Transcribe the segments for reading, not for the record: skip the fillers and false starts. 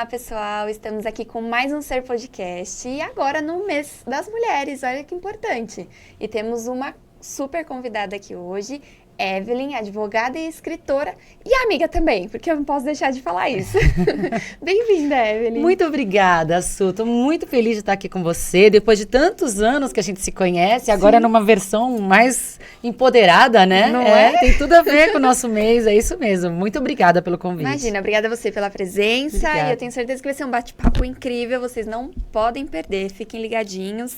Olá, pessoal! Estamos aqui com mais um Ser Podcast e agora no mês das mulheres, olha que importante. E temos uma super convidada aqui hoje, Evelyn, advogada e escritora e amiga também, porque eu não posso deixar de falar isso. Bem-vinda, Evelyn. Muito obrigada, Su. Estou muito feliz de estar aqui com você, depois de tantos anos que a gente se conhece, agora numa versão mais empoderada, né? Não é? Tem tudo a ver com o nosso mês, é isso mesmo. Muito obrigada pelo convite. Imagina, obrigada a você pela presença. Obrigada. E eu tenho certeza que vai ser um bate-papo incrível, vocês não podem perder, fiquem ligadinhos.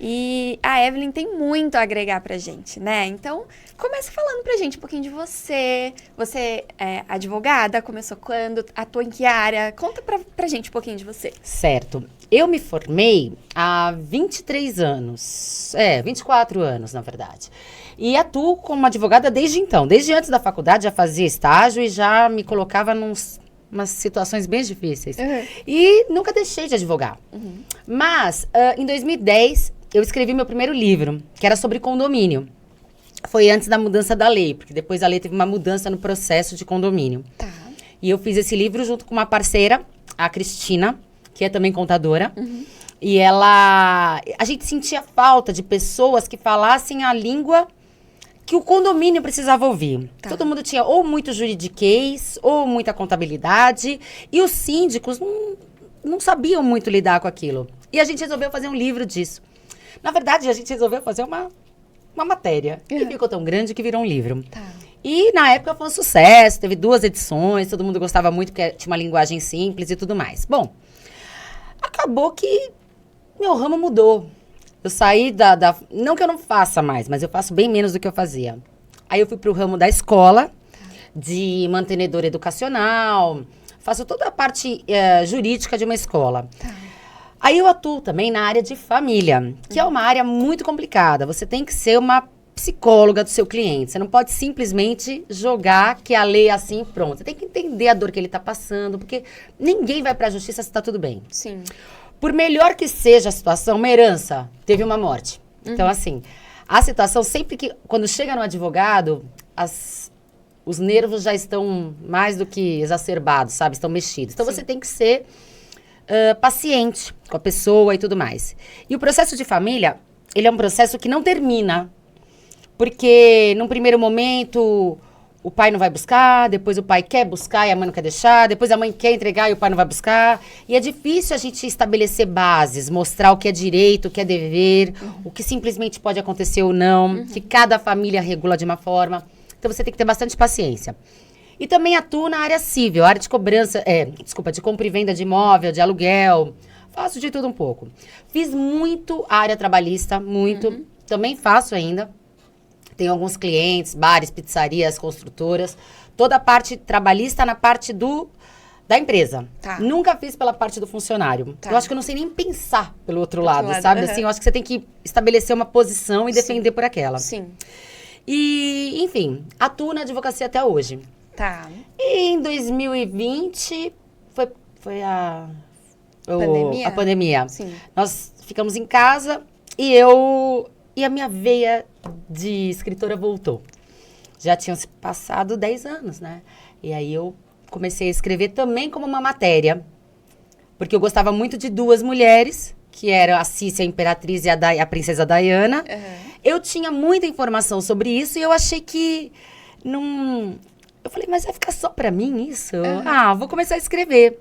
E a Evelyn tem muito a agregar pra gente, né? Então, começa falando pra gente um pouquinho de você. Você é advogada, começou quando? Atua em que área? Conta pra gente um pouquinho de você. Certo. Eu me formei há 23 anos. 24 anos, na verdade. E atuo como advogada desde então. Desde antes da faculdade, já fazia estágio e já me colocava umas situações bem difíceis. Uhum. E nunca deixei de advogar. Mas, em 2010, eu escrevi meu primeiro livro, que era sobre condomínio. Foi antes da mudança da lei, porque depois a lei teve uma mudança no processo de condomínio. Tá. E eu fiz esse livro junto com uma parceira, a Cristina, que é também contadora. E a gente sentia falta de pessoas que falassem a língua que o condomínio precisava ouvir. Tá. Todo mundo tinha ou muito juridiquês, ou muita contabilidade. E os síndicos não sabiam muito lidar com aquilo. E a gente resolveu fazer um livro disso. Na verdade, a gente resolveu fazer uma matéria. E ficou tão grande que virou um livro. Tá. E na época foi um sucesso, teve 2 edições, todo mundo gostava muito porque tinha uma linguagem simples e tudo mais. Bom, acabou que meu ramo mudou. Eu saí não que eu não faça mais, mas eu faço bem menos do que eu fazia. Aí eu fui pro ramo da escola, de mantenedora educacional, faço toda a parte jurídica de uma escola. Tá. Aí eu atuo também na área de família, que é uma área muito complicada. Você tem que ser uma psicóloga do seu cliente. Você não pode simplesmente jogar que a lei é assim e pronto. Você tem que entender a dor que ele está passando, porque ninguém vai para a justiça se está tudo bem. Sim. Por melhor que seja a situação, uma herança, teve uma morte. Então, assim, a situação sempre que... Quando chega no advogado, os nervos já estão mais do que exacerbados, sabe? Estão mexidos. Então, você tem que ser paciente com a pessoa e tudo mais. E o processo de família, ele é um processo que não termina. Porque, num primeiro momento, o pai não vai buscar, depois o pai quer buscar e a mãe não quer deixar, depois a mãe quer entregar e o pai não vai buscar. E é difícil a gente estabelecer bases, mostrar o que é direito, o que é dever, o que simplesmente pode acontecer ou não, que cada família regula de uma forma. Então, você tem que ter bastante paciência. E também atuo na área civil, área de cobrança, de compra e venda de imóvel, de aluguel. Faço de tudo um pouco. Fiz muito a área trabalhista, muito. Também faço ainda. Tenho alguns clientes, bares, pizzarias, construtoras. Toda a parte trabalhista na parte da empresa. Tá. Nunca fiz pela parte do funcionário. Tá. Eu acho que eu não sei nem pensar pelo outro lado, sabe? Assim, eu acho que você tem que estabelecer uma posição e defender por aquela. Sim. E, enfim, atuo na advocacia até hoje. Tá. E em 2020 foi a Pandemia? A pandemia. Sim. Nós ficamos em casa e a minha veia de escritora voltou. Já tinham se passado 10 anos, né? E aí eu comecei a escrever também como uma matéria. Porque eu gostava muito de 2 mulheres, que eram a Cícia, a Imperatriz e a Princesa Diana. Eu tinha muita informação sobre isso e eu achei que não... Eu falei, mas vai ficar só pra mim isso? Vou começar a escrever.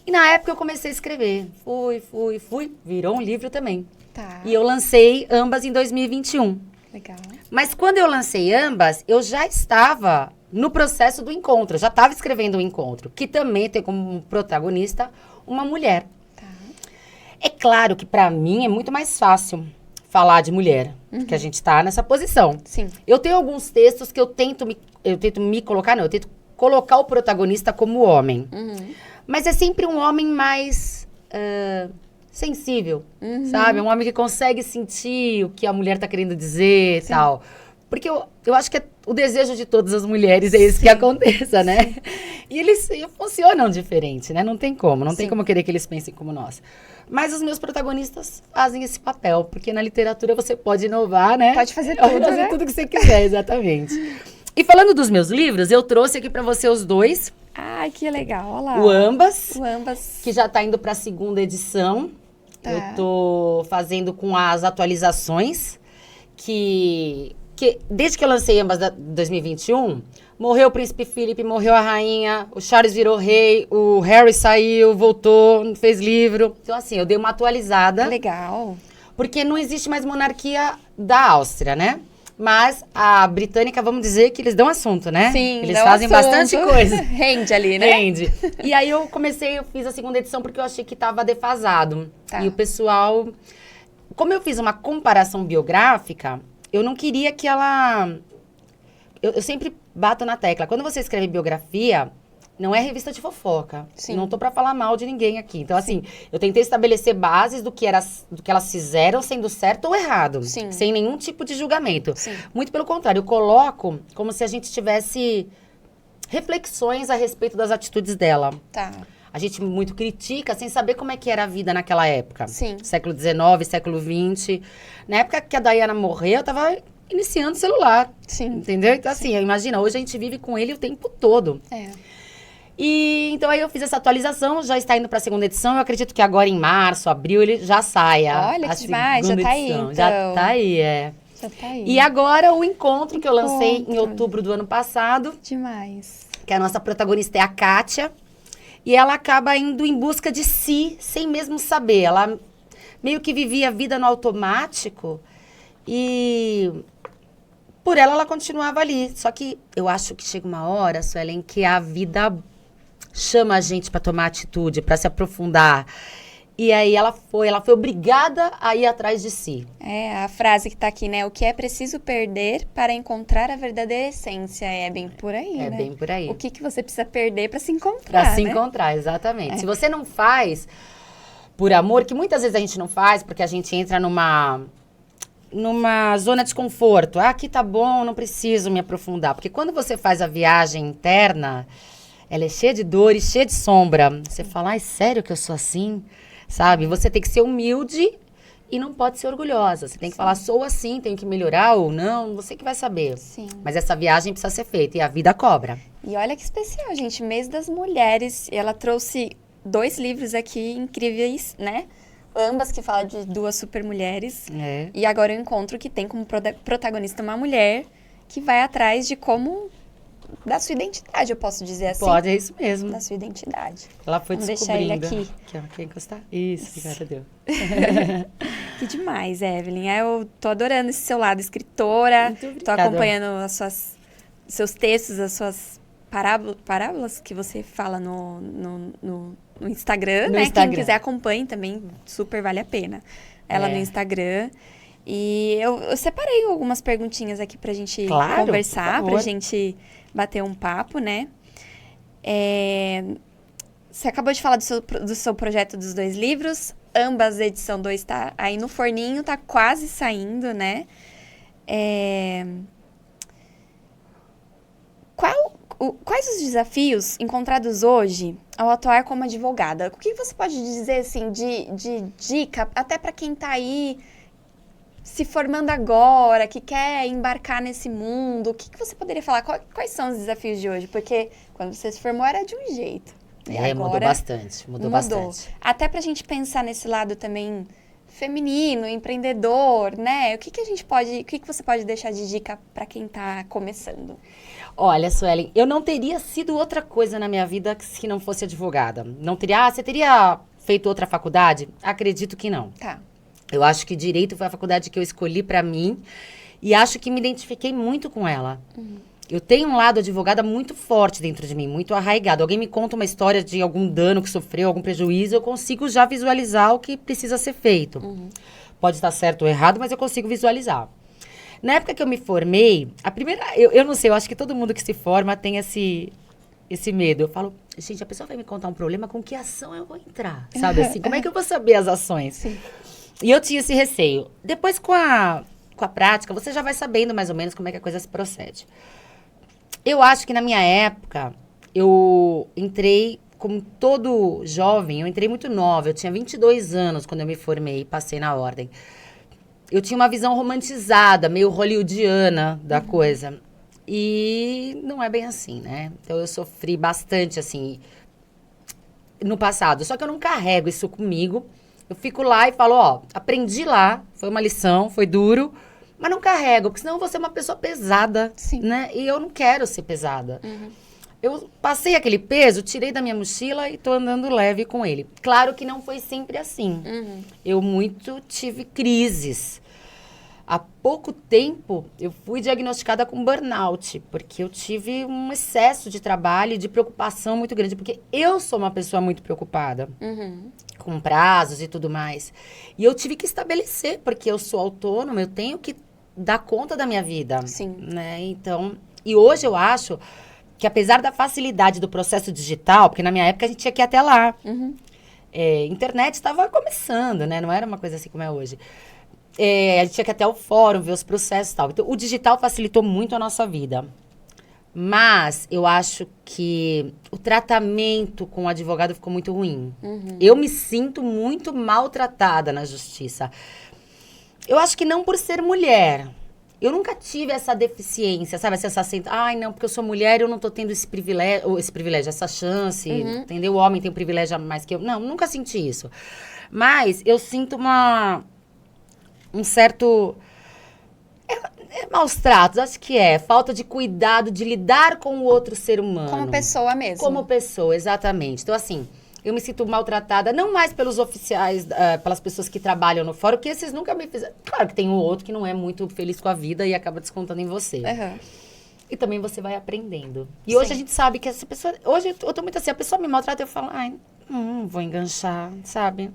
E na época eu comecei a escrever. Fui. Virou um livro também. Tá. E eu lancei ambas em 2021. Legal. Mas quando eu lancei ambas, eu já estava no processo do encontro. Eu já estava escrevendo o encontro, que também tem como protagonista uma mulher. Tá. É claro que pra mim é muito mais fácil falar de mulher, que a gente tá nessa posição. Sim. Eu tenho alguns textos que eu tento colocar o protagonista como homem. Mas é sempre um homem mais sensível, sabe? Um homem que consegue sentir o que a mulher tá querendo dizer e tal. Porque eu acho que o desejo de todas as mulheres é isso que aconteça, né? E eles funcionam diferente, né? Não tem como. Não tem como querer que eles pensem como nós. Mas os meus protagonistas fazem esse papel. Porque na literatura você pode inovar, né? Pode fazer tudo, Pode fazer né? tudo que você quiser, exatamente. E falando dos meus livros, eu trouxe aqui pra você os 2. Ai, que legal, olha lá. O Ambas, O Ambas. que já tá indo pra segunda edição. Tá. Eu tô fazendo com as atualizações, que desde que eu lancei Ambas 2021, morreu o Príncipe Philip, morreu a rainha, o Charles virou rei, o Harry saiu, voltou, fez livro. Então, assim, eu dei uma atualizada. Legal. Porque não existe mais monarquia da Áustria, né? Mas a britânica, vamos dizer que eles dão assunto, né? Sim, eles dão fazem assunto. bastante coisa. Rende ali, né? Rende. E aí eu fiz a segunda edição porque eu achei que estava defasado. Tá. E o pessoal... Como eu fiz uma comparação biográfica, eu não queria que ela... Eu sempre bato na tecla. Quando você escreve biografia, não é revista de fofoca. Sim. Não tô pra falar mal de ninguém aqui. Então, assim, eu tentei estabelecer bases do que elas fizeram, sendo certo ou errado. Sim. Sem nenhum tipo de julgamento. Sim. Muito pelo contrário, eu coloco como se a gente tivesse reflexões a respeito das atitudes dela. Tá. A gente muito critica sem saber como é que era a vida naquela época. Sim. Século XIX, século XX. Na época que a Diana morreu, eu tava iniciando o celular. Sim. Entendeu? Então, assim, imagina, hoje a gente vive com ele o tempo todo. É. E então aí eu fiz essa atualização, já está indo para a segunda edição. Eu acredito que agora em março, abril, ele já saia. Olha a que demais, já segunda tá aí, edição. então. Já tá aí, é. Já tá aí. E agora o encontro que eu lancei em Encontro. outubro do ano passado, Demais. que a nossa protagonista é a Kátia. E ela acaba indo em busca de si, sem mesmo saber. Ela meio que vivia a vida no automático e por ela continuava ali. Só que eu acho que chega uma hora, Suelen, que a vida chama a gente para tomar atitude, para se aprofundar. E aí ela foi obrigada a ir atrás de si. É, a frase que tá aqui, né? O que é preciso perder para encontrar a verdadeira essência. É bem por aí, É né? bem por aí. O que você precisa perder para se encontrar, Pra se né? encontrar, exatamente. Se você não faz por amor, que muitas vezes a gente não faz, porque a gente entra numa zona de conforto. Ah, aqui tá bom, não preciso me aprofundar. Porque quando você faz a viagem interna, ela é cheia de dores, cheia de sombra. Você fala, ai, sério que eu sou assim? Sabe? Você tem que ser humilde e não pode ser orgulhosa. Você tem que falar, sou assim, tenho que melhorar ou não, você que vai saber. Sim. Mas essa viagem precisa ser feita e a vida cobra. E olha que especial, gente. Mês das Mulheres. Ela trouxe 2 livros aqui incríveis, né? Ambas que falam de 2 super mulheres. É. E agora eu encontro que tem como protagonista uma mulher que vai atrás de como... da sua identidade, eu posso dizer assim. Pode, é isso mesmo. Da sua identidade. Ela foi Vamos deixar ele descobrindo. aqui. Quer encostar? Isso, cara, deu. Que demais, Evelyn. Eu tô adorando esse seu lado escritora. Muito Tô obrigada. acompanhando seus textos, as suas parábolas que você fala no Instagram, No né? Instagram. Quem quiser acompanhe também, super vale a pena. Ela É. no Instagram. E eu separei algumas perguntinhas aqui pra gente Claro, conversar, por pra favor. gente bater um papo, né? Você acabou de falar do seu projeto dos 2 livros. Ambas, a edição 2 tá aí no forninho, tá quase saindo, né? Quais os desafios encontrados hoje ao atuar como advogada? O que você pode dizer, assim, de dica, até para quem tá aí se formando agora, que quer embarcar nesse mundo? O que você poderia falar? Quais são os desafios de hoje? Porque quando você se formou era de um jeito. E Mudou agora bastante, mudou bastante. Até pra gente pensar nesse lado também feminino, empreendedor, né? O que você pode deixar de dica pra quem tá começando? Olha, Suelen, eu não teria sido outra coisa na minha vida se não fosse advogada. Não teria, você teria feito outra faculdade? Acredito que não. Tá. Eu acho que direito foi a faculdade que eu escolhi pra mim e acho que me identifiquei muito com ela. Eu tenho um lado advogada muito forte dentro de mim, muito arraigado. Alguém me conta uma história de algum dano que sofreu, algum prejuízo, eu consigo já visualizar o que precisa ser feito. Pode estar certo ou errado, mas eu consigo visualizar. Na época que eu me formei, eu não sei, eu acho que todo mundo que se forma tem esse medo. Eu falo, gente, a pessoa vai me contar um problema, com que ação eu vou entrar? Sabe assim, como é que eu vou saber as ações? Sim. E eu tinha esse receio. Depois, com a prática, você já vai sabendo mais ou menos como é que a coisa se procede. Eu acho que na minha época, eu entrei, como todo jovem, eu entrei muito nova. Eu tinha 22 anos quando eu me formei e passei na ordem. Eu tinha uma visão romantizada, meio hollywoodiana da coisa. E não é bem assim, né? Então, eu sofri bastante, assim, no passado. Só que eu não carrego isso comigo. Eu fico lá e falo, ó, aprendi lá, foi uma lição, foi duro, mas não carrego, porque senão eu vou ser uma pessoa pesada, Sim. né? E eu não quero ser pesada. Uhum. Eu passei aquele peso, tirei da minha mochila e tô andando leve com ele. Claro que não foi sempre assim. Uhum. Eu muito tive crises. Há pouco tempo, eu fui diagnosticada com burnout, porque eu tive um excesso de trabalho e de preocupação muito grande, porque eu sou uma pessoa muito preocupada, Uhum. com prazos e tudo mais. E eu tive que estabelecer, porque eu sou autônoma, eu tenho que dar conta da minha vida. Sim. Né? Então, e hoje eu acho que apesar da facilidade do processo digital, porque na minha época a gente tinha que ir até lá. Uhum. Internet estava começando, né? Não era uma coisa assim como é hoje. A gente tinha que ir até o fórum, ver os processos e tal. Então, o digital facilitou muito a nossa vida. Mas eu acho que o tratamento com o advogado ficou muito ruim. Uhum. Eu me sinto muito maltratada na justiça. Eu acho que não por ser mulher. Eu nunca tive essa deficiência, sabe? Essa sensação, ai, não, porque eu sou mulher, eu não tô tendo esse privilégio, essa chance, entendeu? O homem tem um privilégio a mais que eu. Não, nunca senti isso. Mas eu sinto um certo... maus tratos, acho que falta de cuidado, de lidar com o outro ser humano. Como pessoa mesmo. Como pessoa, exatamente. Então, assim, eu me sinto maltratada, não mais pelos oficiais, pelas pessoas que trabalham no fórum, que esses nunca me fizeram. Claro que tem um outro que não é muito feliz com a vida e acaba descontando em você. Uhum. E também você vai aprendendo. E Sim. hoje a gente sabe que essa pessoa... Hoje eu tô muito assim, a pessoa me maltrata, eu falo, ai, vou enganchar, sabe?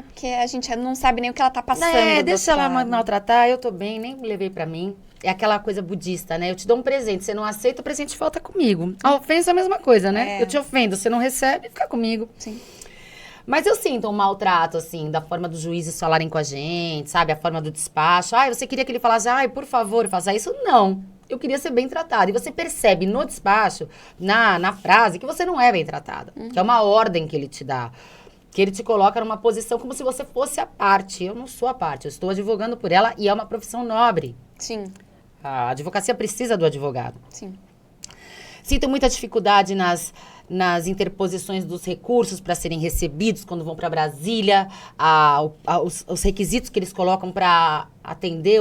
Porque a gente não sabe nem o que ela tá passando. do Deixa ela outro lado. maltratar, eu tô bem, nem levei pra mim. É aquela coisa budista, né? Eu te dou um presente, você não aceita, o presente volta comigo. A ofensa é a mesma coisa, né? Eu te ofendo, você não recebe, fica comigo. Sim. Mas eu sinto um maltrato, assim, da forma dos juízes falarem com a gente, sabe? A forma do despacho. Ai, você queria que ele falasse, ai, por favor, faça isso? Não. Eu queria ser bem tratada. E você percebe no despacho, na frase, que você não é bem tratada. Que é uma ordem que ele te dá. Que ele te coloca numa posição como se você fosse a parte. Eu não sou a parte, eu estou advogando por ela e é uma profissão nobre. Sim. A advocacia precisa do advogado. Sim. Sinto muita dificuldade nas interposições dos recursos para serem recebidos quando vão para Brasília, os requisitos que eles colocam para atender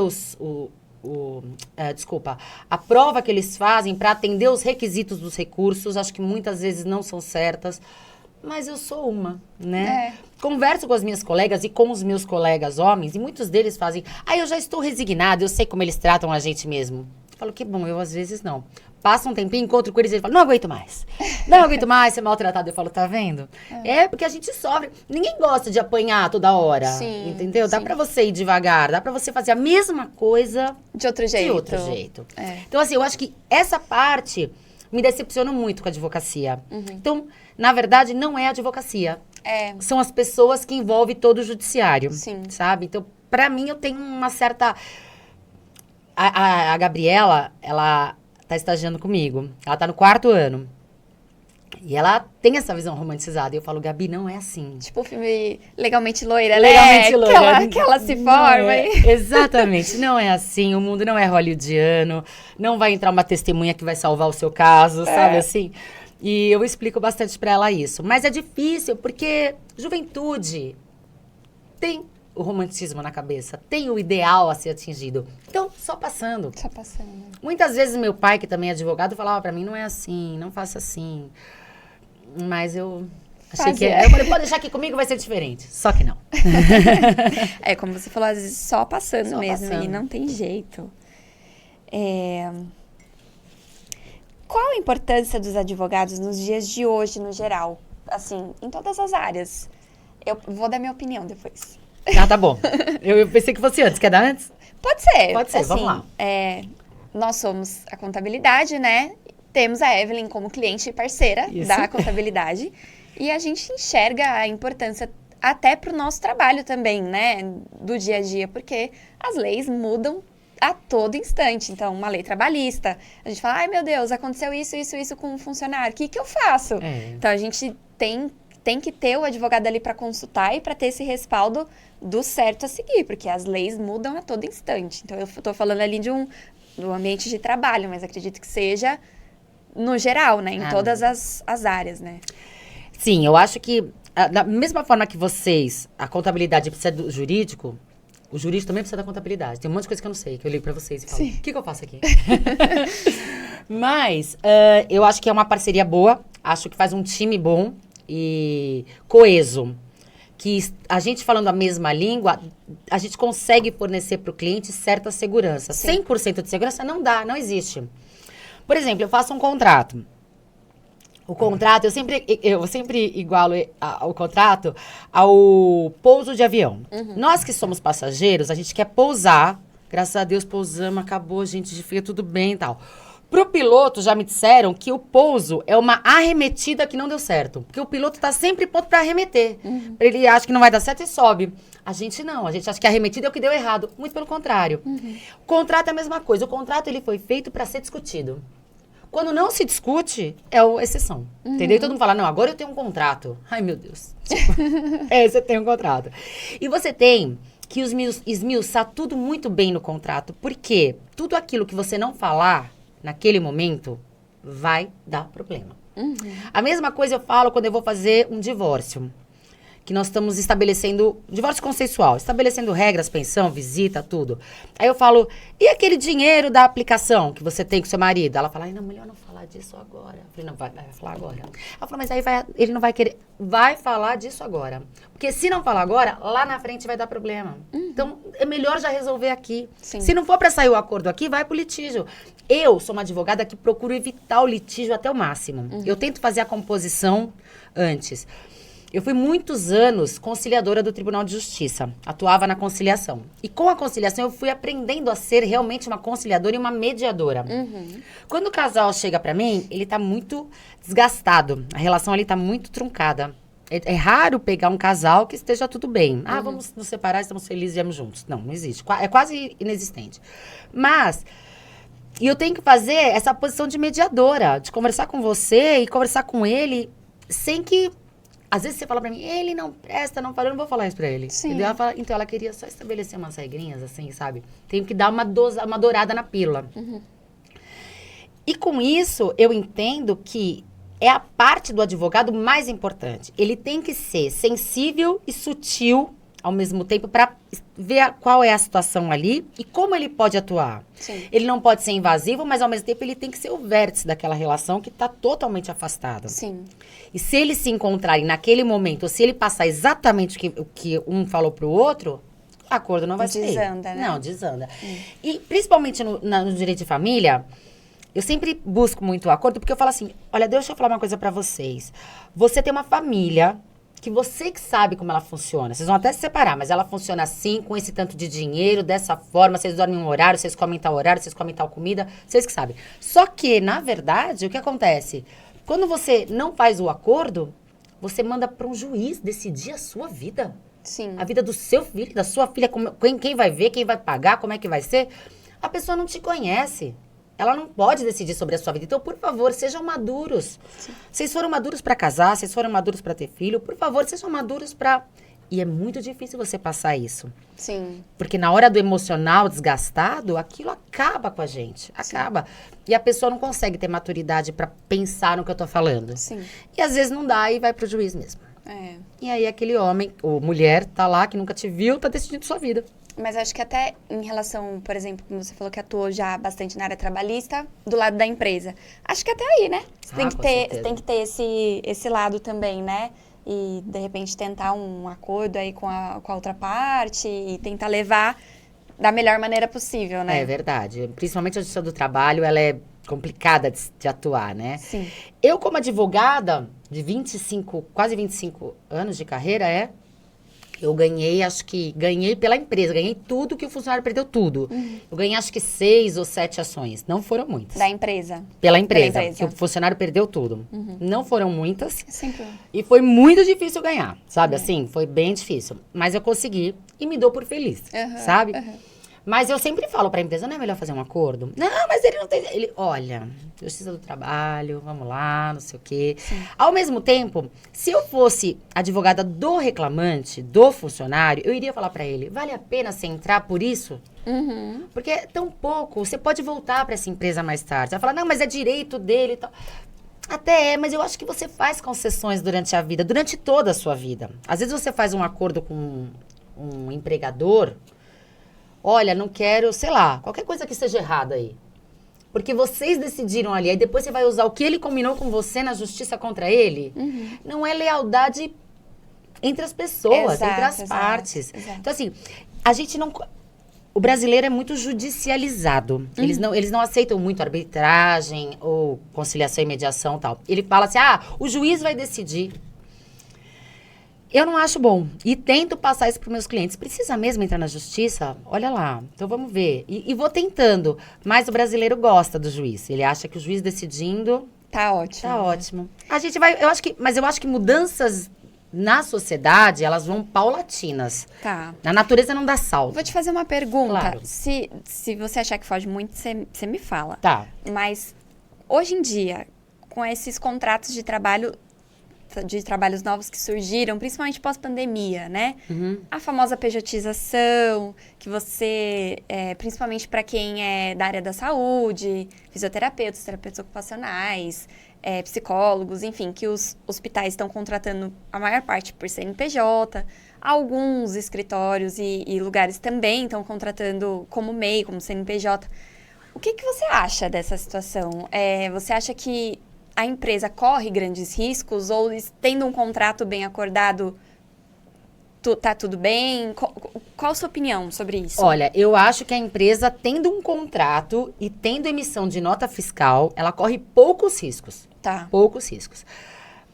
a prova que eles fazem para atender os requisitos dos recursos, acho que muitas vezes não são certas. Mas eu sou uma, né? Converso com as minhas colegas e com os meus colegas homens, e muitos deles fazem, eu já estou resignado, eu sei como eles tratam a gente mesmo. Eu falo, que bom, eu às vezes não. Passa um tempinho, encontro com eles e eles falam, não aguento mais. Não aguento mais ser maltratado. Eu falo, tá vendo? Porque a gente sofre. Ninguém gosta de apanhar toda hora, entendeu? Dá pra você ir devagar, dá pra você fazer a mesma coisa de outro jeito. De outro jeito. Então, assim, eu acho que essa parte me decepciona muito com a advocacia. Então, na verdade, não é a advocacia. São as pessoas que envolvem todo o judiciário. Sim. Sabe? Então, pra mim, eu tenho uma certa... A Gabriela, ela tá estagiando comigo. Ela tá no 4º ano. E ela tem essa visão romantizada. E eu falo, Gabi, não é assim. Tipo o filme Legalmente Loira, Legalmente Loira. Que ela se forma. Exatamente. Não é assim. O mundo não é hollywoodiano. Não vai entrar uma testemunha que vai salvar o seu caso, sabe assim? E eu explico bastante pra ela isso. Mas é difícil, porque juventude tem o romantismo na cabeça, tem o ideal a ser atingido. Então, só passando. Só passando. Muitas vezes meu pai, que também é advogado, falava pra mim, não é assim, não faça assim. Mas eu achei que... Eu falei, pode deixar que comigo vai ser diferente. Só que não. Como você falou, às vezes só passando mesmo. Passando. E não tem jeito. Qual a importância dos advogados nos dias de hoje, no geral? Assim, em todas as áreas. Eu vou dar minha opinião depois. Tá bom. Eu pensei que fosse antes. Quer dar antes? Pode ser. Pode ser, assim, vamos lá. Nós somos a contabilidade, né? Temos a Evelyn como cliente e parceira da contabilidade. E a gente enxerga a importância até para o nosso trabalho também, né? Do dia a dia, porque as leis mudam a todo instante. Então, uma lei trabalhista, a gente fala, ai meu Deus, aconteceu isso com um funcionário, o que eu faço? Então, a gente tem que ter o advogado ali para consultar e para ter esse respaldo do certo a seguir, porque as leis mudam a todo instante. Então, eu estou falando ali de um do ambiente de trabalho, mas acredito que seja no geral, né? Em todas as áreas, né? Sim, eu acho que, da mesma forma que vocês, a contabilidade precisa do jurídico, o jurídico também precisa da contabilidade. Tem um monte de coisa que eu não sei, que eu ligo pra vocês e falo, o que eu faço aqui? Mas, eu acho que é uma parceria boa, acho que faz um time bom e coeso. Que a gente falando a mesma língua, a gente consegue fornecer para o cliente certa segurança. Sim. 100% de segurança não dá, não existe. Por exemplo, eu faço um contrato. O contrato, eu sempre igualo o contrato ao pouso de avião. Nós que somos passageiros, a gente quer pousar. Graças a Deus, pousamos, acabou, gente, fica tudo bem e tal. Pro piloto, já me disseram que o pouso é uma arremetida que não deu certo. Porque o piloto tá sempre pronto pra arremeter. Ele acha que não vai dar certo e sobe. A gente não, a gente acha que a arremetida é o que deu errado. Muito pelo contrário. O contrato é a mesma coisa. O contrato, ele foi feito pra ser discutido. Quando não se discute, é a exceção. Entendeu? E todo mundo fala, não, agora eu tenho um contrato. Ai, meu Deus. Você tem um contrato. E você tem que esmiuçar tudo muito bem no contrato. Porque tudo aquilo que você não falar naquele momento, vai dar problema. A mesma coisa eu falo quando eu vou fazer um divórcio. Que nós estamos estabelecendo, divórcio consensual, estabelecendo regras, pensão, visita, tudo. Aí eu falo, e aquele dinheiro da aplicação que você tem com seu marido? Ela fala, ai, não, melhor não falar disso agora. Eu falei, não, vai falar agora. Ela falou, mas aí ele não vai querer. Vai falar disso agora. Porque se não falar agora, lá na frente vai dar problema. Então, é melhor já resolver aqui. Sim. Se não for para sair o acordo aqui, vai pro litígio. Eu sou uma advogada que procuro evitar o litígio até o máximo. Eu tento fazer a composição antes. Eu fui muitos anos conciliadora do Tribunal de Justiça. Atuava na conciliação. E com a conciliação eu fui aprendendo a ser realmente uma conciliadora e uma mediadora. Quando o casal chega pra mim, ele tá muito desgastado. A relação ali tá muito truncada. É raro pegar um casal que esteja tudo bem. Ah, vamos nos separar, estamos felizes e vamos juntos. Não existe. É quase inexistente. Mas... E eu tenho que fazer essa posição de mediadora. De conversar com você e conversar com ele sem que... Às vezes você fala pra mim, ele não presta, não fala, eu não vou falar isso pra ele. Sim. Ela fala, então ela queria só estabelecer umas regrinhas, assim, sabe? Tenho que dar uma dourada na pílula. E com isso, eu entendo que é a parte do advogado mais importante. Ele tem que ser sensível e sutil ao mesmo tempo para ver qual é a situação ali e como ele pode atuar. Sim. Ele não pode ser invasivo, mas ao mesmo tempo ele tem que ser o vértice daquela relação que está totalmente afastada. Sim. E se eles se encontrarem naquele momento, ou se ele passar exatamente o que um falou pro outro, o acordo não vai ser. Desanda, né? Não, desanda. E principalmente no direito de família, eu sempre busco muito o acordo, porque eu falo assim, olha, deixa eu falar uma coisa para vocês. Você tem uma família... que você que sabe como ela funciona. Vocês vão até se separar, mas ela funciona assim, com esse tanto de dinheiro, dessa forma, vocês dormem um horário, vocês comem tal horário, vocês comem tal comida, vocês que sabem. Só que, na verdade, o que acontece? Quando você não faz o acordo, você manda para um juiz decidir a sua vida. Sim. A vida do seu filho, da sua filha, quem vai ver, quem vai pagar, como é que vai ser. A pessoa não te conhece. Ela não pode decidir sobre a sua vida. Então, por favor, sejam maduros. Sim. Vocês foram maduros para casar, vocês foram maduros para ter filho. Por favor, sejam maduros para... E é muito difícil você passar isso. Sim. Porque na hora do emocional desgastado, aquilo acaba com a gente. Acaba. Sim. E a pessoa não consegue ter maturidade para pensar no que eu tô falando. Sim. E às vezes não dá e vai pro juiz mesmo. É. E aí aquele homem ou mulher tá lá, que nunca te viu, tá decidindo sua vida. Mas acho que até em relação, por exemplo, como você falou que atuou já bastante na área trabalhista, do lado da empresa. Acho que até aí, né? Você tem que ter esse lado também, né? E, de repente, tentar um acordo aí com a outra parte e tentar levar da melhor maneira possível, né? É verdade. Principalmente a justiça do trabalho, ela é complicada de atuar, né? Sim. Eu, como advogada de quase 25 anos de carreira, eu ganhei pela empresa, ganhei tudo que o funcionário perdeu tudo. Eu ganhei acho que 6 ou 7 ações, não foram muitas. Da empresa? Pela empresa, que o funcionário perdeu tudo. Não foram muitas. Sempre. E foi muito difícil ganhar, sabe? Assim, foi bem difícil. Mas eu consegui e me dou por feliz, sabe? Mas eu sempre falo pra empresa, não é melhor fazer um acordo? Não, mas ele não tem... Olha, justiça do trabalho, vamos lá, não sei o quê. Sim. Ao mesmo tempo, se eu fosse advogada do reclamante, do funcionário, eu iria falar pra ele, vale a pena você entrar por isso? Porque é tão pouco, você pode voltar para essa empresa mais tarde. Você vai falar, não, mas é direito dele e tal. Até é, mas eu acho que você faz concessões durante a vida, durante toda a sua vida. Às vezes você faz um acordo com um empregador, olha, não quero, sei lá, qualquer coisa que seja errada aí. Porque vocês decidiram ali, aí depois você vai usar o que ele combinou com você na justiça contra ele. Não é lealdade entre as pessoas, entre as partes. Exato. Então, assim, a gente não... O brasileiro é muito judicializado. Eles não aceitam muito arbitragem ou conciliação e mediação e tal. Ele fala assim, o juiz vai decidir. Eu não acho bom. E tento passar isso para os meus clientes. Precisa mesmo entrar na justiça? Olha lá. Então vamos ver. E vou tentando. Mas o brasileiro gosta do juiz. Ele acha que o juiz decidindo... Tá ótimo. Tá ótimo. A gente vai... Mas eu acho que mudanças na sociedade, elas vão paulatinas. Tá. Na natureza não dá salto. Vou te fazer uma pergunta. Claro. Se você achar que foge muito, você me fala. Tá. Mas, hoje em dia, com esses contratos de trabalhos novos que surgiram, principalmente pós-pandemia, né? A famosa pejotização, que você, principalmente para quem é da área da saúde, fisioterapeutas, terapeutas ocupacionais, psicólogos, enfim, que os hospitais estão contratando a maior parte por CNPJ, alguns escritórios e lugares também estão contratando como MEI, como CNPJ. O que você acha dessa situação? Você acha que a empresa corre grandes riscos ou tendo um contrato bem acordado, tá tudo bem? Qual a sua opinião sobre isso? Olha, eu acho que a empresa, tendo um contrato e tendo emissão de nota fiscal, ela corre poucos riscos. Tá. Poucos riscos.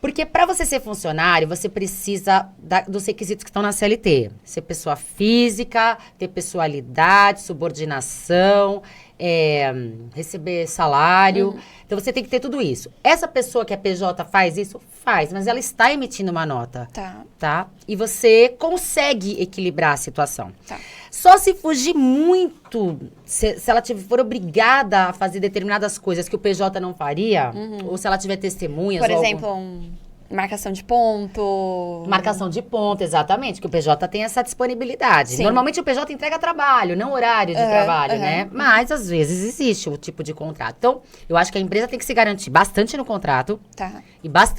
Porque para você ser funcionário, você precisa dos requisitos que estão na CLT. Ser pessoa física, ter pessoalidade, subordinação, receber salário. Então, você tem que ter tudo isso. Essa pessoa que é PJ faz isso? Faz, mas ela está emitindo uma nota. Tá? E você consegue equilibrar a situação. Tá. Só se fugir muito, se ela for obrigada a fazer determinadas coisas que o PJ não faria, ou se ela tiver testemunhas. Por exemplo, marcação de ponto. Marcação de ponto, exatamente, que o PJ tem essa disponibilidade. Sim. Normalmente o PJ entrega trabalho, não horário de trabalho, né? Mas, às vezes, existe o tipo de contrato. Então, eu acho que a empresa tem que se garantir bastante no contrato. Tá.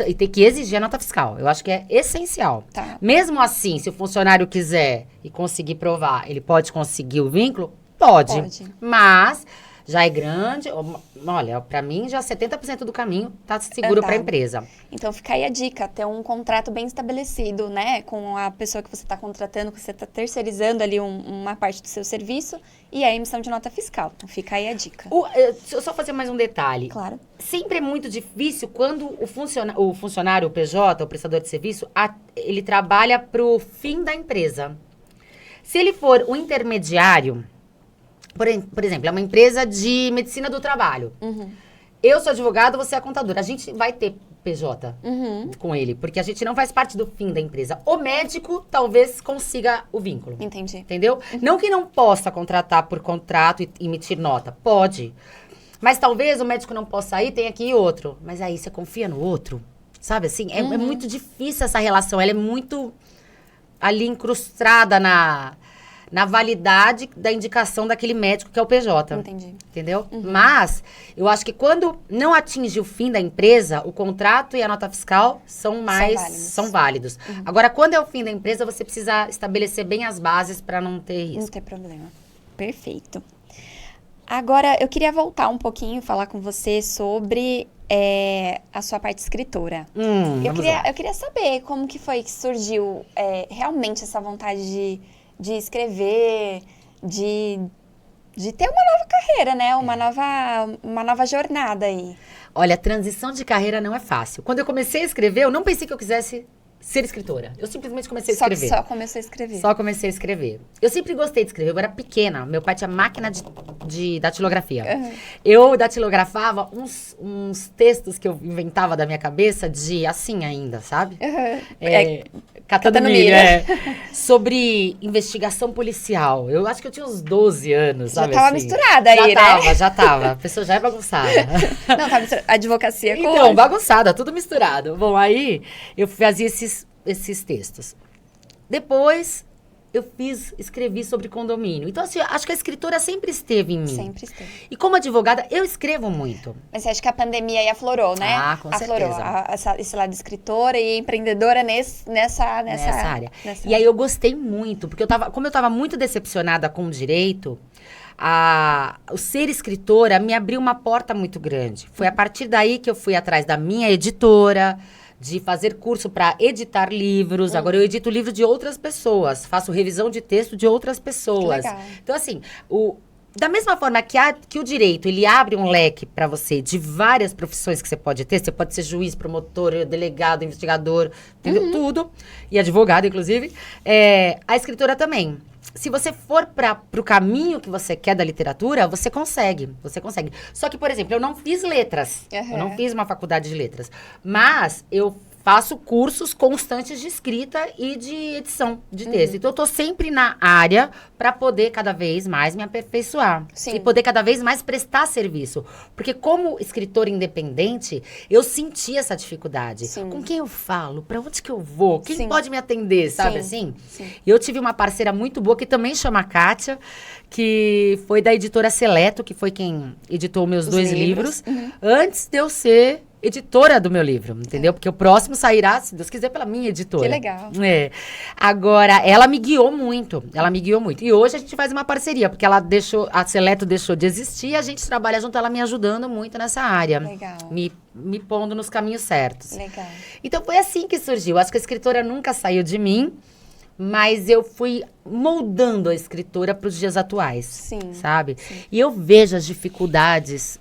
E tem que exigir a nota fiscal. Eu acho que é essencial. Tá. Mesmo assim, se o funcionário quiser e conseguir provar, ele pode conseguir o vínculo? Pode. Mas já é grande. Olha, para mim, já 70% do caminho tá seguro para a empresa. Então, fica aí a dica, ter um contrato bem estabelecido, né? Com a pessoa que você está contratando, que você está terceirizando ali uma parte do seu serviço e a emissão de nota fiscal. Então, fica aí a dica. Deixa eu só fazer mais um detalhe. Claro. Sempre é muito difícil quando o funcionário, o PJ, o prestador de serviço, ele trabalha pro fim da empresa. Se ele for um intermediário... Por exemplo, é uma empresa de medicina do trabalho. Eu sou advogado, você é contadora. A gente vai ter PJ com ele, porque a gente não faz parte do fim da empresa. O médico talvez consiga o vínculo. Entendi. Entendeu? Não que não possa contratar por contrato e emitir nota. Pode. Mas talvez o médico não possa ir, tenha que ir outro. Mas aí você confia no outro. Sabe assim? É muito difícil essa relação. Ela é muito ali incrustada na validade da indicação daquele médico que é o PJ. Entendi. Entendeu? Mas, eu acho que quando não atinge o fim da empresa, o contrato e a nota fiscal são válidos. Agora, quando é o fim da empresa, você precisa estabelecer bem as bases para não ter risco. Não ter problema. Perfeito. Agora, eu queria voltar um pouquinho e falar com você sobre a sua parte escritora. Eu queria saber como que foi que surgiu realmente essa vontade de escrever, de ter uma nova carreira, né? Uma nova jornada aí. Olha, a transição de carreira não é fácil. Quando eu comecei a escrever, eu não pensei que eu quisesse ser escritora. Eu simplesmente comecei a escrever. Só começou a escrever. Só comecei a escrever. Eu sempre gostei de escrever. Eu era pequena. Meu pai tinha máquina de datilografia. Eu datilografava uns textos que eu inventava da minha cabeça assim ainda, sabe? Catando milho. Sobre investigação policial. Eu acho que eu tinha uns 12 anos, sabe? Já tava assim. misturada aí, né? Já tava. A pessoa já é bagunçada. Não, tá misturada. Advocacia com... Então, bagunçada, tudo misturado. Bom, aí eu fazia esses textos. Depois, escrevi sobre condomínio. Então, assim, acho que a escritora sempre esteve em mim. Sempre esteve. E como advogada, eu escrevo muito. Mas você acha que a pandemia aí aflorou, né? Ah, com aflorou certeza. esse lado de escritora e empreendedora nessa área. nessa E aí eu gostei muito, porque como eu tava muito decepcionada com o direito, o ser escritora me abriu uma porta muito grande. Foi a partir daí que eu fui atrás da minha editora, de fazer curso para editar livros. Agora eu edito livro de outras pessoas, faço revisão de texto de outras pessoas. Que legal. Então, assim, da mesma forma que o direito, ele abre um leque para você de várias profissões que você pode ter. Você pode ser juiz, promotor, delegado, investigador, entendeu? Tudo. E advogado, inclusive. A escritora também. Se você for para o caminho que você quer da literatura, você consegue. Você consegue. Só que, por exemplo, eu não fiz letras. Uhum. Eu não fiz uma faculdade de letras. Mas eu faço cursos constantes de escrita e de edição de texto. Então, eu tô sempre na área para poder cada vez mais me aperfeiçoar. Sim. E poder cada vez mais prestar serviço. Porque como escritora independente, eu senti essa dificuldade. Sim. Com quem eu falo? Para onde que eu vou? Quem Sim. pode me atender? Sabe Sim. assim? Sim. E eu tive uma parceira muito boa que também chama Kátia, que foi da editora Seleto, que foi quem editou meus Os dois livros. livros, antes de eu ser editora do meu livro, entendeu? Porque o próximo sairá, se Deus quiser, pela minha editora. Que legal. Agora, ela me guiou muito. E hoje a gente faz uma parceria, porque a Seleto deixou de existir e a gente trabalha junto, ela me ajudando muito nessa área. Legal. Me pondo nos caminhos certos. Legal. Então, foi assim que surgiu. Acho que a escritora nunca saiu de mim, mas eu fui moldando a escritora para os dias atuais. Sim. Sabe? Sim. E eu vejo as dificuldades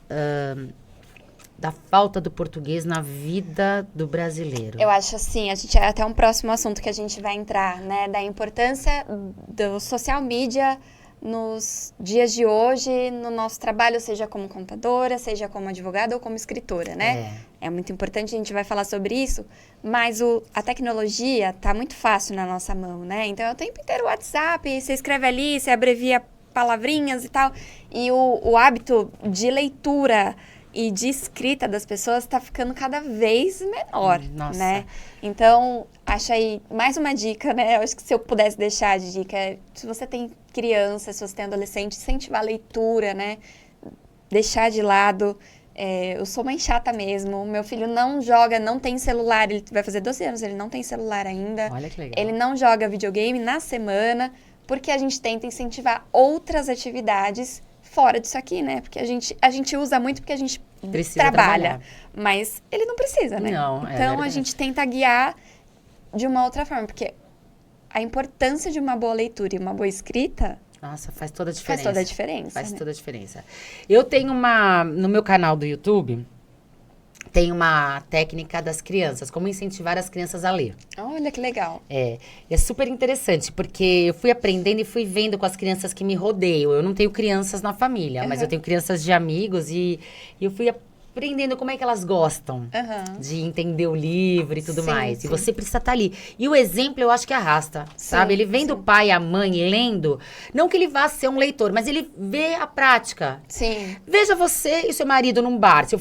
da falta do português na vida do brasileiro. Eu acho assim, a gente até um próximo assunto que a gente vai entrar, né? Da importância do social media nos dias de hoje, no nosso trabalho, seja como contadora, seja como advogada ou como escritora, né? É muito importante, a gente vai falar sobre isso, mas a tecnologia tá muito fácil na nossa mão, né? Então, é o tempo inteiro o WhatsApp, você escreve ali, você abrevia palavrinhas e tal, e o hábito de leitura e de escrita das pessoas está ficando cada vez menor, Nossa. né? Então, acho aí mais uma dica, né? Eu acho que se eu pudesse deixar de dica, se você tem criança, se você tem adolescente, incentivar a leitura, né? Deixar de lado. Eu sou mãe chata mesmo. Meu filho não joga, não tem celular. Ele vai fazer 12 anos, ele não tem celular ainda. Olha que legal. Ele não joga videogame na semana, porque a gente tenta incentivar outras atividades fora disso aqui, né? Porque a gente usa muito porque a gente Precisa trabalha. trabalhar. Mas ele não precisa, né? Não, então, a verdade. gente tenta guiar de uma outra forma. Porque a importância de uma boa leitura e uma boa escrita Nossa, faz toda a diferença. faz toda a diferença. Faz né? toda a diferença. Eu tenho no meu canal do YouTube, tem uma técnica das crianças, como incentivar as crianças a ler. Olha que legal. E é super interessante, porque eu fui aprendendo e fui vendo com as crianças que me rodeiam. Eu não tenho crianças na família, mas eu tenho crianças de amigos e eu fui aprendendo como é que elas gostam de entender o livro e tudo Sim, mais. sim. E você precisa estar ali. E o exemplo eu acho que arrasta, sabe? Ele vem do pai e a mãe lendo, não que ele vá ser um leitor, mas ele vê a prática. Sim. Veja você e seu marido num bar. Se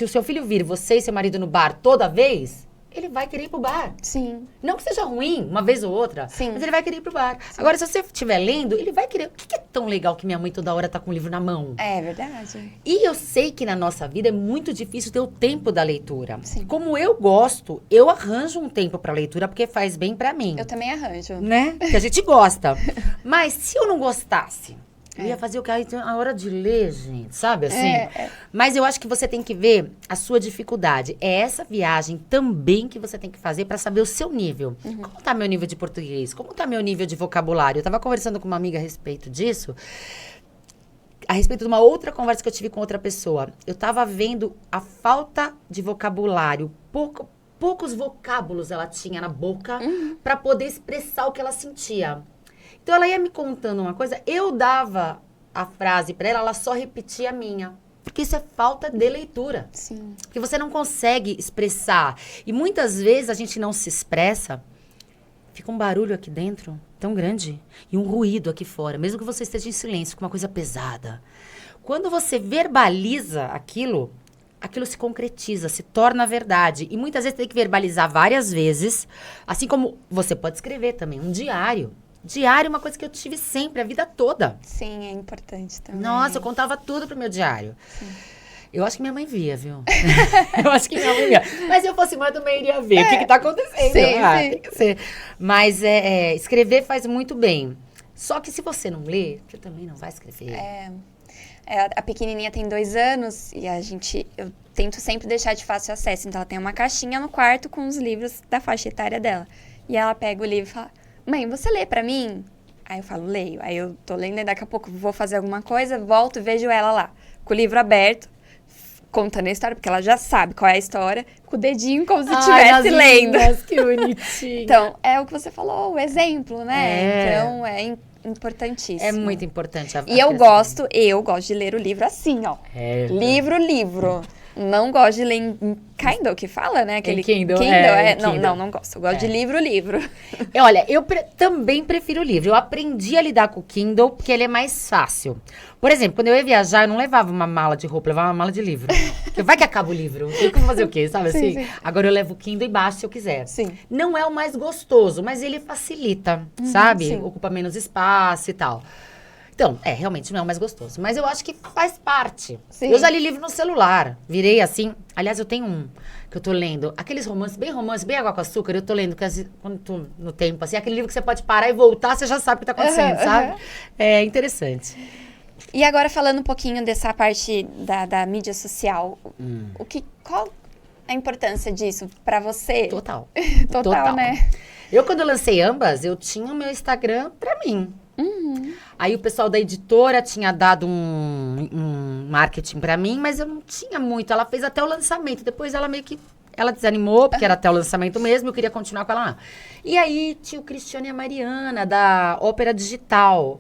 o seu filho vir você e seu marido no bar toda vez, ele vai querer ir pro bar. Sim. Não que seja ruim, uma vez ou outra, Sim. mas ele vai querer ir pro bar. Agora, se você estiver lendo, ele vai querer... O que é tão legal que minha mãe toda hora tá com o livro na mão? É verdade. E eu sei que na nossa vida é muito difícil ter o tempo da leitura. Sim. Como eu gosto, eu arranjo um tempo pra leitura porque faz bem pra mim. Eu também arranjo. Né? Que a gente gosta. Mas se eu não gostasse, eu ia fazer o que? A hora de ler, gente, sabe assim? Mas eu acho que você tem que ver a sua dificuldade. É essa viagem também que você tem que fazer para saber o seu nível. Como tá meu nível de português? Como tá meu nível de vocabulário? Eu tava conversando com uma amiga a respeito disso. A respeito de uma outra conversa que eu tive com outra pessoa. Eu tava vendo a falta de vocabulário. Poucos vocábulos ela tinha na boca para poder expressar o que ela sentia. Então, ela ia me contando uma coisa, eu dava a frase para ela só repetia a minha. Porque isso é falta de leitura. Sim. Porque você não consegue expressar. E muitas vezes a gente não se expressa, fica um barulho aqui dentro tão grande e um ruído aqui fora, mesmo que você esteja em silêncio, com uma coisa pesada. Quando você verbaliza aquilo se concretiza, se torna verdade. E muitas vezes tem que verbalizar várias vezes, assim como você pode escrever também um diário. Diário é uma coisa que eu tive sempre, a vida toda. Sim, é importante também. Nossa, eu contava tudo pro meu diário. Sim. Eu acho que minha mãe via, viu? Eu acho que minha mãe via. Mas se eu fosse mãe, eu também iria ver o que tá acontecendo. Sim, sim. Tem que ser. Mas escrever faz muito bem. Só que se você não lê, você também não vai escrever. A pequenininha tem 2 anos e eu tento sempre deixar de fácil acesso. Então, ela tem uma caixinha no quarto com os livros da faixa etária dela. E ela pega o livro e fala, mãe, você lê pra mim? Aí eu falo, leio. Aí eu tô lendo e daqui a pouco vou fazer alguma coisa, volto e vejo ela lá, com o livro aberto, contando a história, porque ela já sabe qual é a história, com o dedinho como se estivesse lendo. Que bonitinho. Então, é o que você falou, o exemplo, né? Então, é importantíssimo. É muito importante. E eu gosto de ler o livro assim, ó. Livro. Não gosto de ler em Kindle, que fala, né? Aquele Kindle. Kindle. Não gosto. Eu gosto de livro. Olha, eu também prefiro o livro. Eu aprendi a lidar com o Kindle, porque ele é mais fácil. Por exemplo, quando eu ia viajar, eu não levava uma mala de roupa, eu levava uma mala de livro. Porque vai que acaba o livro. Eu vou fazer o quê, sabe assim? Sim. Agora eu levo o Kindle e baixo se eu quiser. Sim. Não é o mais gostoso, mas ele facilita, sabe? Sim. Ocupa menos espaço e tal. Então, realmente não é o mais gostoso. Mas eu acho que faz parte. Sim. Eu já li livro no celular. Virei assim. Aliás, eu tenho um que eu tô lendo. Aqueles romances, bem água com açúcar. Eu tô lendo, quando tô no tempo, assim. Aquele livro que você pode parar e voltar, você já sabe o que tá acontecendo, sabe? É interessante. E agora, falando um pouquinho dessa parte da mídia social. Qual a importância disso pra você? Total, né? Eu, quando eu lancei ambas, eu tinha o meu Instagram pra mim. Aí o pessoal da editora tinha dado um marketing pra mim, mas eu não tinha muito. Ela fez até o lançamento. Depois ela meio que... Ela desanimou, porque era até o lançamento mesmo. Eu queria continuar com ela lá. E aí tinha o Cristiano e a Mariana, da Ópera Digital.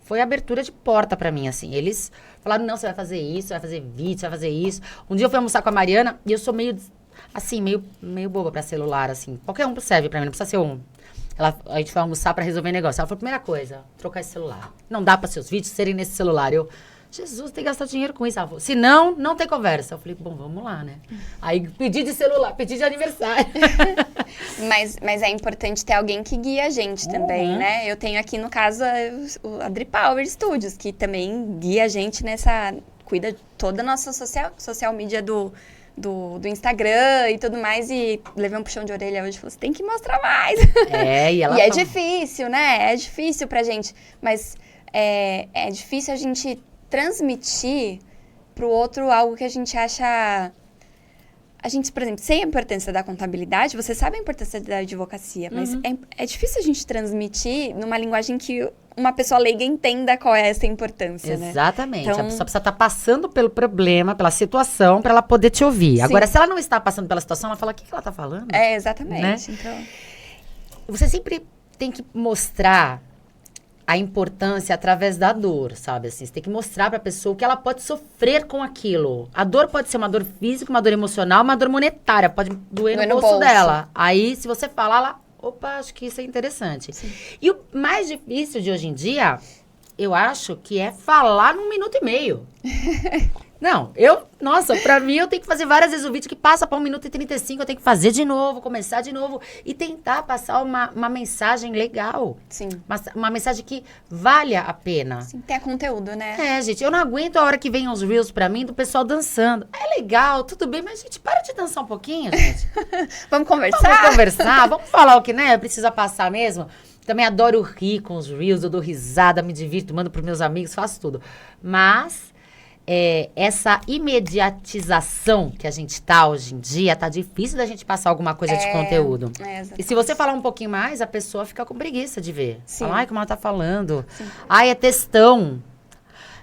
Foi abertura de porta pra mim, assim. Eles falaram, não, você vai fazer isso, vai fazer vídeo, você vai fazer isso. Um dia eu fui almoçar com a Mariana e eu sou meio boba pra celular, assim. Qualquer um serve pra mim, não precisa ser um. A gente foi almoçar pra resolver negócio. Ela falou, primeira coisa, trocar esse celular. Não dá pra seus vídeos serem nesse celular. Jesus, tem que gastar dinheiro com isso. Ela falou, se não tem conversa. Eu falei, bom, vamos lá, né? Aí pedi de celular, pedi de aniversário. Mas é importante ter alguém que guia a gente também, né? Eu tenho aqui, no caso, o Adri Power Studios, que também guia a gente cuida de toda a nossa social media do Instagram e tudo mais, e levei um puxão de orelha hoje, falou, você tem que mostrar mais. E ela é difícil, né? É difícil pra gente, mas é difícil a gente transmitir pro outro algo que a gente acha... A gente, por exemplo, sem a importância da contabilidade, você sabe a importância da advocacia, mas é difícil a gente transmitir numa linguagem que uma pessoa leiga entenda qual é essa importância, né? Exatamente. Então, a pessoa precisa estar passando pelo problema, pela situação, para ela poder te ouvir. Sim. Agora, se ela não está passando pela situação, ela fala, o que ela está falando? Exatamente. Né? Então... Você sempre tem que mostrar a importância através da dor, sabe? Assim, você tem que mostrar pra pessoa que ela pode sofrer com aquilo. A dor pode ser uma dor física, uma dor emocional, uma dor monetária. Pode doer no bolso dela. Aí, se você falar, ela... Opa, acho que isso é interessante. Sim. E o mais difícil de hoje em dia, eu acho que é falar num 1,5 minutos. Não, pra mim eu tenho que fazer várias vezes o vídeo que passa pra 1,35 minutos, eu tenho que fazer de novo, começar de novo e tentar passar uma mensagem legal. Sim. Uma mensagem que valha a pena. Sim, tenha conteúdo, né? Gente, eu não aguento a hora que vem os reels pra mim do pessoal dançando. É legal, tudo bem, mas gente, para de dançar um pouquinho, gente. Vamos conversar? Vamos falar o que, né, precisa passar mesmo. Também adoro rir com os reels, eu dou risada, me divirto, mando pros meus amigos, faço tudo. Mas... essa imediatização que a gente tá hoje em dia, tá difícil da gente passar alguma coisa de conteúdo. E se você falar um pouquinho mais, a pessoa fica com preguiça de ver. Sim. Fala, ai, como ela tá falando. Sim. Ai, é textão.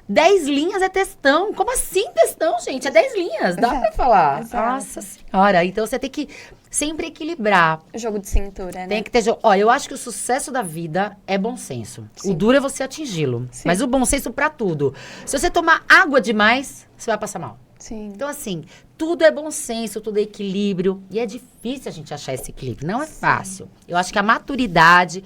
10 linhas é textão. Como assim textão, gente? É 10 linhas, dá pra falar. Exato. Nossa senhora. Então, você tem que sempre equilibrar. Jogo de cintura, né? Tem que ter jogo. Eu acho que o sucesso da vida é bom senso. Sim. O duro é você atingi-lo. Sim. Mas o bom senso pra tudo. Se você tomar água demais, você vai passar mal. Sim. Então, assim, tudo é bom senso, tudo é equilíbrio. E é difícil a gente achar esse equilíbrio. Não é fácil. Eu acho que a maturidade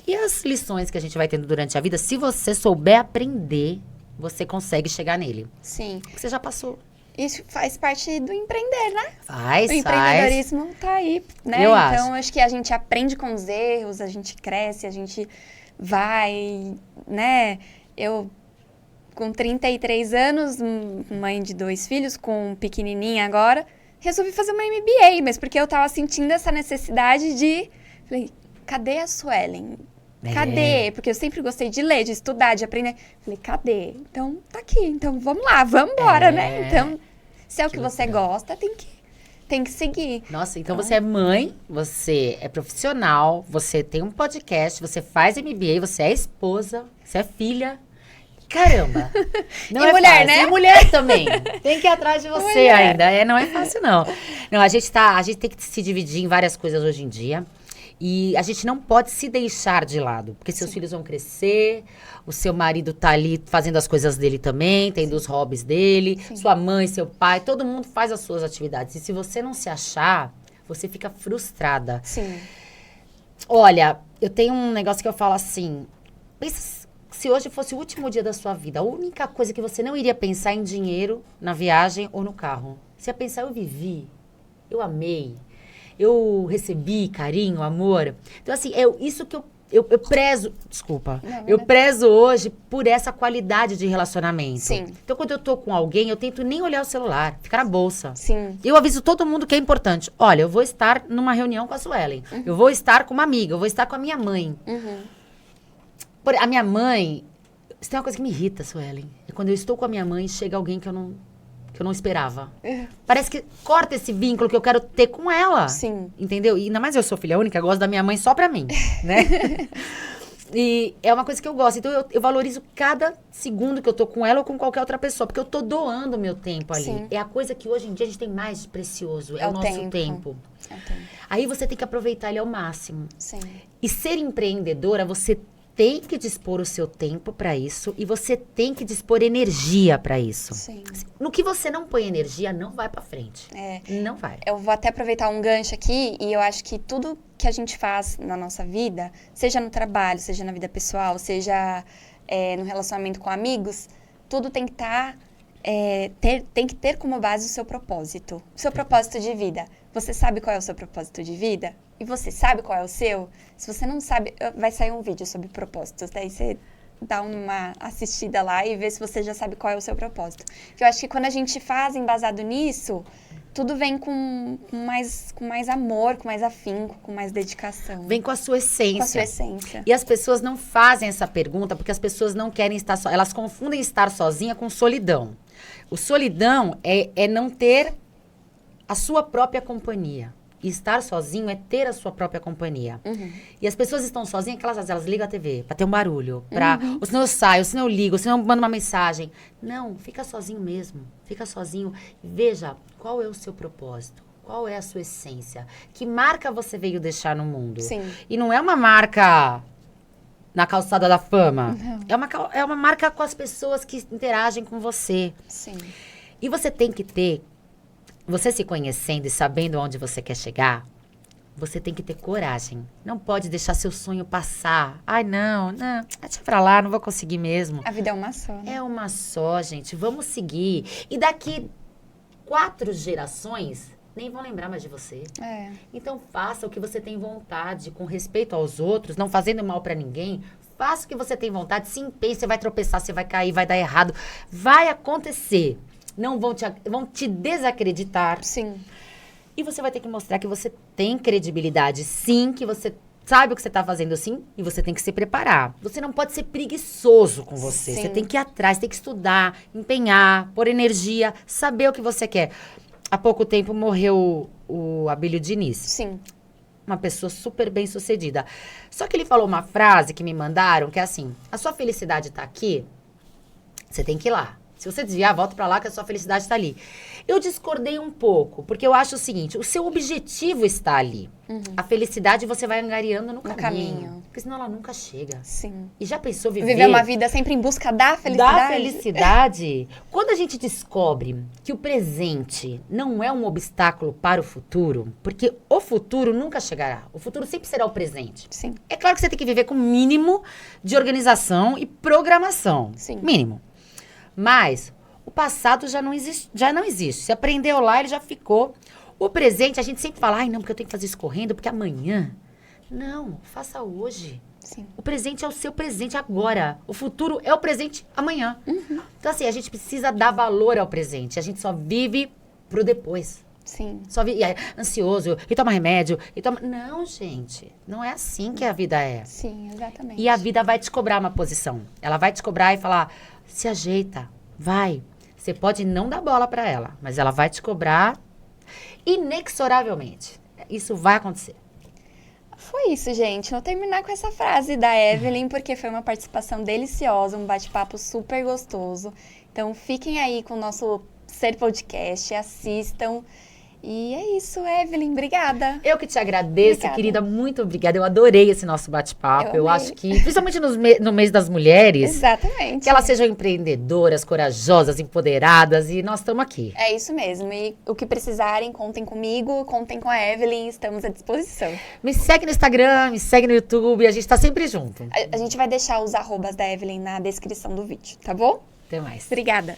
e as lições que a gente vai tendo durante a vida, se você souber aprender, você consegue chegar nele. Sim. Porque você já passou. isso faz parte do empreender, né? Faz. O empreendedorismo tá aí, né? Eu então, acho que a gente aprende com os erros, a gente cresce, a gente vai, né? Eu, com 33 anos, mãe de 2 filhos, com um pequenininho agora, resolvi fazer uma MBA, mas porque eu tava sentindo essa necessidade de... Falei, cadê a Suelen? Cadê? Porque eu sempre gostei de ler, de estudar, de aprender. Falei, cadê? Então, tá aqui. Então, vamos lá, vamos embora, né? Então, se é o que você gosta, tem que seguir. Nossa, então você é mãe, você é profissional, você tem um podcast, você faz MBA, você é esposa, você é filha. Caramba! Não e mulher, fácil, né? E mulher também. Tem que ir atrás de você ainda. Não é fácil, não. Não, a gente tem que se dividir em várias coisas hoje em dia. E a gente não pode se deixar de lado, porque seus filhos vão crescer, o seu marido tá ali fazendo as coisas dele também, tendo os hobbies dele, sua mãe, seu pai, todo mundo faz as suas atividades. E se você não se achar, você fica frustrada. Sim. Olha, eu tenho um negócio que eu falo assim, pensa se hoje fosse o último dia da sua vida, a única coisa que você não iria pensar em dinheiro, na viagem ou no carro. Você ia pensar, eu vivi, eu amei. Eu recebi carinho, amor. Então, assim, isso que eu prezo... Desculpa. Eu prezo hoje por essa qualidade de relacionamento. Sim. Então, quando eu tô com alguém, eu tento nem olhar o celular. Ficar na bolsa. Sim. Eu aviso todo mundo que é importante. Olha, eu vou estar numa reunião com a Suelen. Eu vou estar com uma amiga. Eu vou estar com a minha mãe. A minha mãe... Isso tem uma coisa que me irrita, Suelen. É quando eu estou com a minha mãe e chega alguém que eu não esperava. Parece que corta esse vínculo que eu quero ter com ela. Sim. Entendeu? E ainda mais eu sou filha única, eu gosto da minha mãe só pra mim, né? E é uma coisa que eu gosto. Então, eu valorizo cada segundo que eu tô com ela ou com qualquer outra pessoa, porque eu tô doando o meu tempo ali. Sim. É a coisa que hoje em dia a gente tem mais de precioso, é o nosso tempo. É o tempo. Aí você tem que aproveitar ele ao máximo. Sim. E ser empreendedora, você tem que dispor o seu tempo para isso e você tem que dispor energia para isso. Sim. No que você não põe energia, não vai para frente. Não vai. Eu vou até aproveitar um gancho aqui e eu acho que tudo que a gente faz na nossa vida, seja no trabalho, seja na vida pessoal, seja no relacionamento com amigos, tudo tem que tem que ter como base o seu propósito. O seu propósito de vida. Você sabe qual é o seu propósito de vida? E você sabe qual é o seu? Se você não sabe, vai sair um vídeo sobre propósitos. Daí você dá uma assistida lá e vê se você já sabe qual é o seu propósito. Porque eu acho que quando a gente faz embasado nisso, tudo vem com mais amor, com mais afinco, com mais dedicação. Vem com a sua essência. Com a sua essência. E as pessoas não fazem essa pergunta porque as pessoas não querem estar sozinhas. Elas confundem estar sozinha com solidão. O solidão é não ter a sua própria companhia. E estar sozinho é ter a sua própria companhia. E as pessoas estão sozinhas, que elas ligam a TV pra ter um barulho. Ou senão eu saio, ou senão eu ligo, ou senão eu mando uma mensagem. Não, fica sozinho mesmo. Fica sozinho. Veja qual é o seu propósito. Qual é a sua essência. Que marca você veio deixar no mundo. Sim. E não é uma marca na calçada da fama. Não. É uma marca com as pessoas que interagem com você. Sim. E você tem que ter... Você se conhecendo e sabendo onde você quer chegar, você tem que ter coragem. Não pode deixar seu sonho passar. Ai, não, deixa pra lá, não vou conseguir mesmo. A vida é uma só, né? É uma só, gente. Vamos seguir. E daqui 4 gerações, nem vão lembrar mais de você. Então, faça o que você tem vontade, com respeito aos outros, não fazendo mal pra ninguém. Faça o que você tem vontade, se empenhe, você vai tropeçar, você vai cair, vai dar errado. Vai acontecer. Não vão te desacreditar. Sim. E você vai ter que mostrar que você tem credibilidade, sim, que você sabe o que você está fazendo, sim, e você tem que se preparar. Você não pode ser preguiçoso com você. Sim. Você tem que ir atrás, tem que estudar, empenhar, pôr energia, saber o que você quer. Há pouco tempo morreu o Abílio Diniz. Sim. Uma pessoa super bem sucedida. Só que ele falou uma frase que me mandaram, que é assim, a sua felicidade está aqui, você tem que ir lá. Se você desviar, volta pra lá que a sua felicidade está ali. Eu discordei um pouco, porque eu acho o seguinte, o seu objetivo está ali. A felicidade você vai angariando no caminho. Porque senão ela nunca chega. Sim. E já pensou Viver uma vida sempre em busca da felicidade? Da felicidade. Quando a gente descobre que o presente não é um obstáculo para o futuro, porque o futuro nunca chegará. O futuro sempre será o presente. Sim. É claro que você tem que viver com o mínimo de organização e programação. Sim. Mínimo. Mas O passado já não existe. Se aprendeu lá, ele já ficou. O presente, a gente sempre fala, ai, não, porque eu tenho que fazer isso correndo, porque amanhã. Não, faça hoje. Sim. O presente é o seu presente agora. O futuro é o presente amanhã. Então, assim, a gente precisa dar valor ao presente. A gente só vive pro depois. Sim. Só vive ansioso, e toma remédio, e toma... Não, gente. Não é assim que a vida é. Sim, exatamente. E a vida vai te cobrar uma posição. Ela vai te cobrar e falar, se ajeita, vai. Você pode não dar bola pra ela, mas ela vai te cobrar inexoravelmente. Isso vai acontecer. Foi isso, gente. Vou terminar com essa frase da Evelyn, porque foi uma participação deliciosa, um bate-papo super gostoso. Então, fiquem aí com o nosso Ser Podcast, assistam. E é isso, Evelyn, obrigada. Eu que te agradeço, Obrigada. querida, muito obrigada. Eu adorei esse nosso bate-papo. Eu amei. acho que, principalmente no mês das mulheres, Exatamente. que elas sejam empreendedoras, corajosas, empoderadas, e nós estamos aqui. É isso mesmo. E o que precisarem, contem comigo, contem com a Evelyn, estamos à disposição. Me segue no Instagram, me segue no YouTube, a gente tá sempre junto. A gente vai deixar os arrobas da Evelyn na descrição do vídeo, tá bom? Até mais. Obrigada.